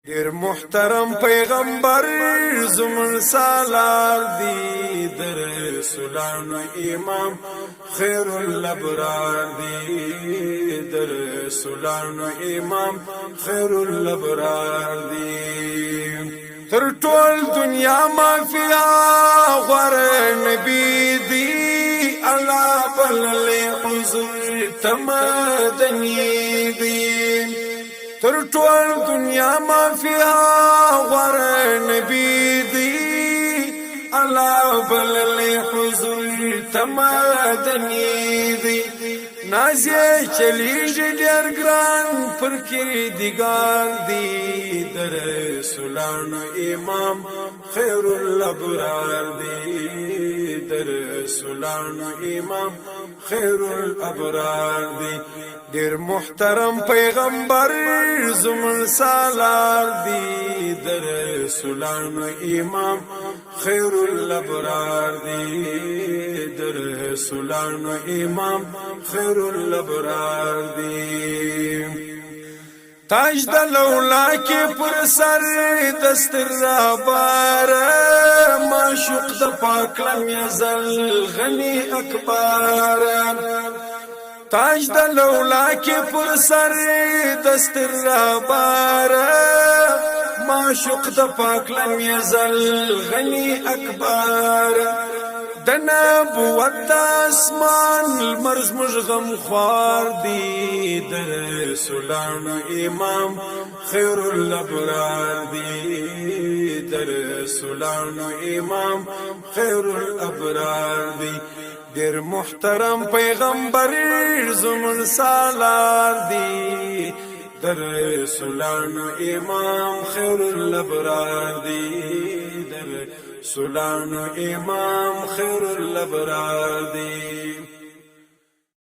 ډیر محترم پیغمبر زمون سالار دی در رسولانو امام خیر الابرار دی در رسولانو امام خیر الابرار دی تر ټول دنیا مافیا غور نبی دی الله بلل حضور تمدنی دی تر ټول دنیا مافیا غور نبی دی الله بلل حضور تمدنی دی نازیه چلیږي ډېر ګران پر کې دیګار دی در رسولانو امام خیر الابرار دی در رسولانو امام خیر الابرار دی ډېر محترم پیغمبر زمون سالار دی در رسولانو امام خیر الابرار دی در رسولانو امام خیر الابرار دی تاج د لولا کې پر سر دستر را بار معشوق د پاک لم یزل غنی اکبر تاج د لولا کې پر سر دستر را بار معشوق د پاک لم یزل غنی اکبر د نبوت د اسمان المرز مجغم خوار دی در رسولانو امام خیر الابرار دی در رسولانو امام خیر الابرار دی ډېر محترم پیغمبر زمون سالار دی در رسولانو امام خیر الابرار دی در رسولانو امام خیر الابرار دی